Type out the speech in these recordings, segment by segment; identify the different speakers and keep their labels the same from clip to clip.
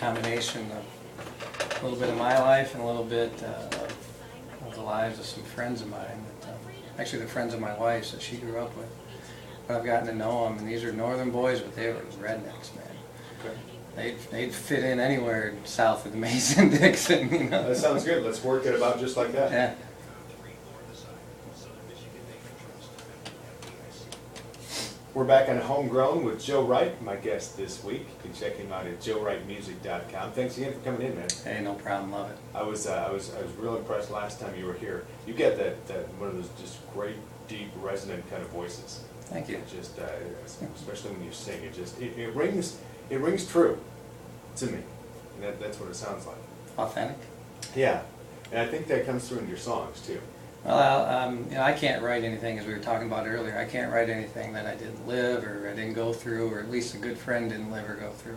Speaker 1: combination of a little bit of my life and a little bit of the lives of some friends of mine. Actually, the friends of my wife's that she grew up with. But I've gotten to know them, and these are northern boys, but they were rednecks, man.
Speaker 2: Okay.
Speaker 1: They'd fit in anywhere south of the Mason-Dixon, you know.
Speaker 2: That sounds good. Let's work it about just like that.
Speaker 1: Yeah.
Speaker 2: We're back on Homegrown with Joe Wright, my guest this week. You can check him out at joewrightmusic.com. Thanks again for coming in, man.
Speaker 1: Hey, no problem, love it.
Speaker 2: I was real impressed last time you were here. You get that one of those just great, deep, resonant kind of voices.
Speaker 1: Thank you.
Speaker 2: Just especially when you sing, it rings true to me, and that's what it sounds like.
Speaker 1: Authentic.
Speaker 2: Yeah, and I think that comes through in your songs too.
Speaker 1: Well, you know, I can't write anything, as we were talking about earlier. I can't write anything that I didn't live or I didn't go through, or at least a good friend didn't live or go through.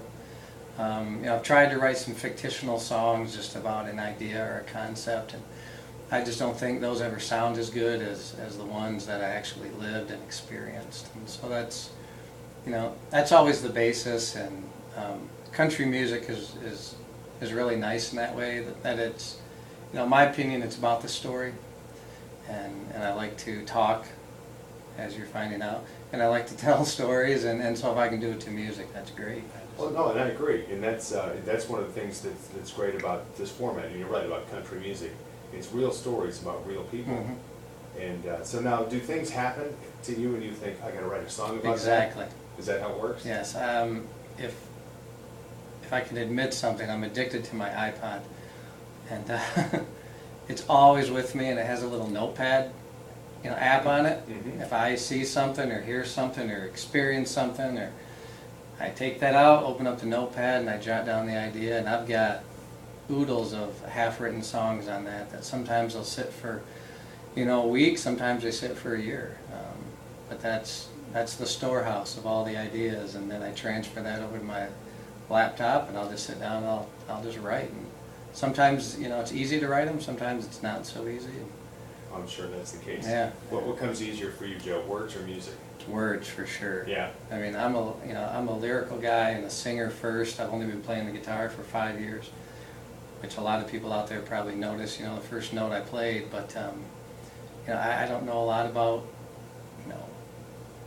Speaker 1: You know, I've tried to write some fictional songs just about an idea or a concept, and I just don't think those ever sound as good as the ones that I actually lived and experienced. And so that's, you know, that's always the basis. And country music is really nice in that way, that it's, you know, in my opinion, it's about the story. And I like to talk, as you're finding out, and I like to tell stories, and so if I can do it to music, that's great.
Speaker 2: Well, no, and I agree, and that's one of the things that's great about this format. And you're right about country music; it's real stories about real people.
Speaker 1: Mm-hmm.
Speaker 2: And so now, do things happen to you, and you think, I got to write a song about
Speaker 1: Exactly.
Speaker 2: that? Is that how it works?
Speaker 1: Yes. If I can admit something, I'm addicted to my iPod, and it's always with me, and it has a little notepad, you know, app on it.
Speaker 2: Mm-hmm.
Speaker 1: If I see something or hear something or experience something, or I take that out, open up the notepad, and I jot down the idea, and I've got oodles of half-written songs on that sometimes they'll sit for, you know, a week, sometimes they sit for a year. But that's the storehouse of all the ideas, and then I transfer that over to my laptop, and I'll just sit down and I'll just write. And sometimes, you know, it's easy to write them, sometimes it's not so easy.
Speaker 2: I'm sure that's the case.
Speaker 1: Yeah.
Speaker 2: What comes easier for you, Joe? Words or music?
Speaker 1: Words, for sure.
Speaker 2: Yeah.
Speaker 1: I mean, I'm a lyrical guy and a singer first. I've only been playing the guitar for 5 years, which a lot of people out there probably notice, you know, the first note I played. But you know, I don't know a lot about, you know,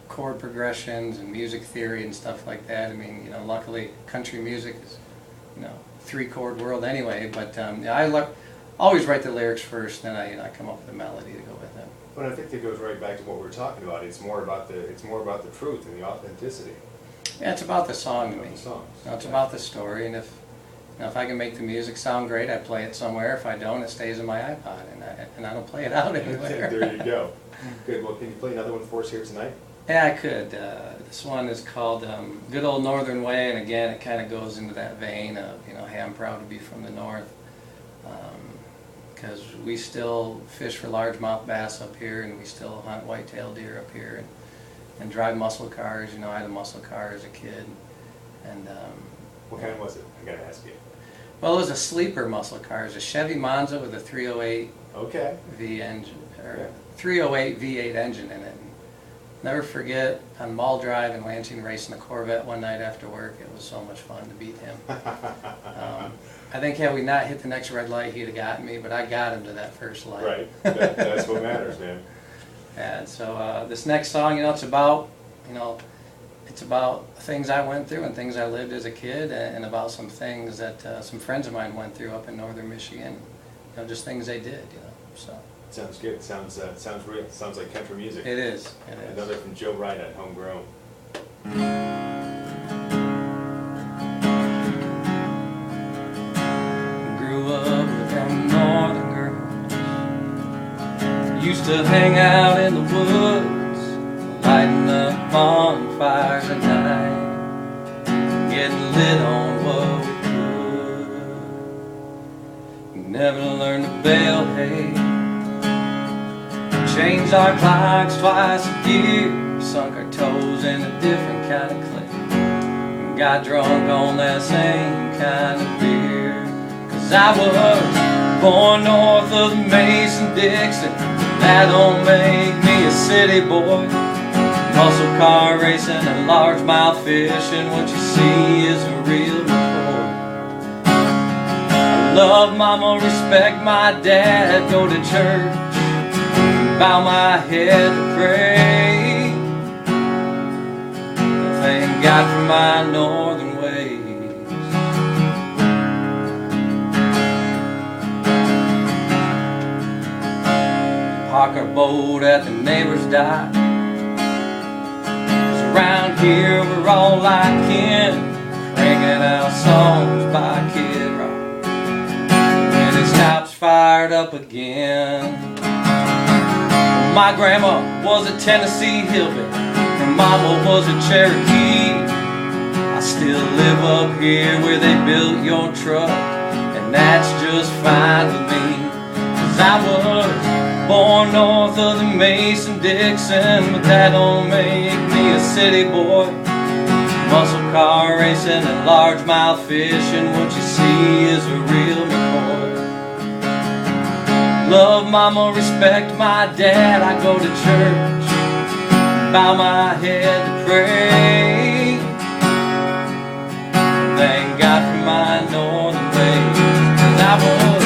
Speaker 1: chord progressions and music theory and stuff like that. I mean, you know, luckily country music is, you know, 3-chord world anyway. But yeah, I always write the lyrics first, then I come up with a melody to go with it.
Speaker 2: But I think that goes right back to what we were talking about. It's more about the truth and the authenticity.
Speaker 1: Yeah, it's about the song to me.
Speaker 2: The songs.
Speaker 1: You know, it's about the story, and if I can make the music sound great, I play it somewhere. If I don't, it stays in my iPod, and I don't play it out anywhere.
Speaker 2: There you go. Good. Well, can you play another one for us here tonight?
Speaker 1: Yeah, I could. This one is called Good Old Northern Way, and again, it kind of goes into that vein of, you know, hey, I'm proud to be from the north, because we still fish for largemouth bass up here, and we still hunt white-tailed deer up here, and drive muscle cars. You know, I had a muscle car as a kid, and
Speaker 2: What kind was it? I gotta ask you.
Speaker 1: well, it was a sleeper muscle car. It was a Chevy Monza with a 308
Speaker 2: Okay.
Speaker 1: V engine, or 308 V8 engine in it. Never forget, on Mall Drive in Lansing, racing a Corvette one night after work. It was so much fun to beat him. I think had we not hit the next red light, he'd have gotten me, but I got him to that first light.
Speaker 2: Right. That's what matters, man.
Speaker 1: And so this next song, you know, it's about things I went through and things I lived as a kid, and about some things that some friends of mine went through up in northern Michigan. You know, just things they did. You know, so.
Speaker 2: Sounds good. Sounds real. Sounds like country music.
Speaker 1: It is. It is.
Speaker 2: Another from Joe Wright at Homegrown.
Speaker 1: Grew up with them northern girls. Used to hang out in the woods, lighting up bonfires at night, getting lit on what we could. Never learned to bale hay. Changed our clocks twice a year, sunk our toes in a different kind of clay, got drunk on that same kind of beer. 'Cause I was born north of the Mason-Dixon, that don't make me a city boy. Muscle car racing and largemouth fishing, what you see is a real McCoy. Love mama, respect my dad, go to church, bow my head to pray. Thank God for my northern ways. Park our boat at the neighbor's dock. 'Cause around here we're all like kin, cranking out songs by Kid Rock. When it stops, fired up again. My grandma was a Tennessee hillbilly, her mama was a Cherokee. I still live up here where they built your truck, and that's just fine with me. 'Cause I was born north of the Mason-Dixon, but that don't make me a city boy. Muscle car racing and largemouth fishing, what you see is a real McCoy. Love mama, respect my dad, I go to church, bow my head to pray. Thank God for my northern ways. 'Cause I was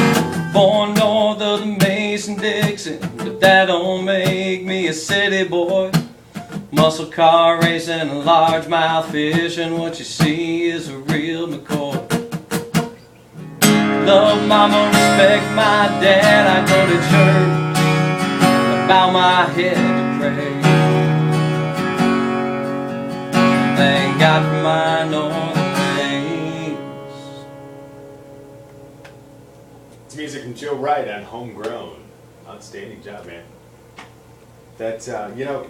Speaker 1: born north of the Mason-Dixon, but that don't make me a city boy. Muscle car racing and largemouth fishing, what you see is a real McCoy. Love mama, respect my dad, I go to church, I bow my head to pray. Thank God for my northern ways.
Speaker 2: It's music from Joe Wright on Homegrown. Outstanding job, man. That you know,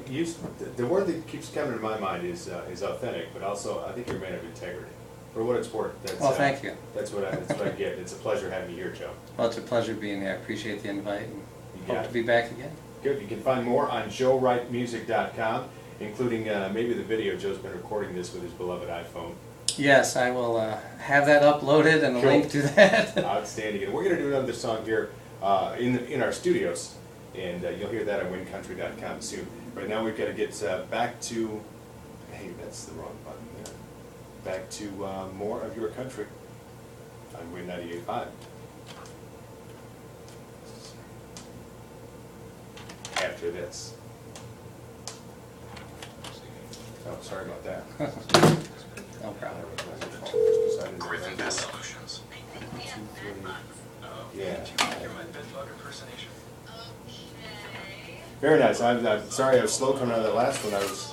Speaker 2: the word that keeps coming to my mind is authentic, but also I think you're a man of integrity. For what it's worth, that's,
Speaker 1: Well, thank you.
Speaker 2: That's what I get. It's a pleasure having you here, Joe.
Speaker 1: Well, it's a pleasure being here. I appreciate the invite and hope to be back again.
Speaker 2: Good. You can find more on joewrightmusic.com, including maybe the video. Joe's been recording this with his beloved iPhone.
Speaker 1: Yes, I will have that uploaded and a
Speaker 2: Cool.
Speaker 1: link to that.
Speaker 2: Outstanding. And we're going to do another song here in our studios, and you'll hear that on wincountry.com soon. Right now we've got to get back to, hey, that's the wrong button there. Back to more of your country on Win 98.5. After this. Oh, sorry about that.
Speaker 1: No problem.
Speaker 3: Griffin Best Solutions.
Speaker 2: Yeah.
Speaker 3: You're my bedbug impersonation.
Speaker 2: Very nice. I'm sorry I was slow coming out of that last one. I was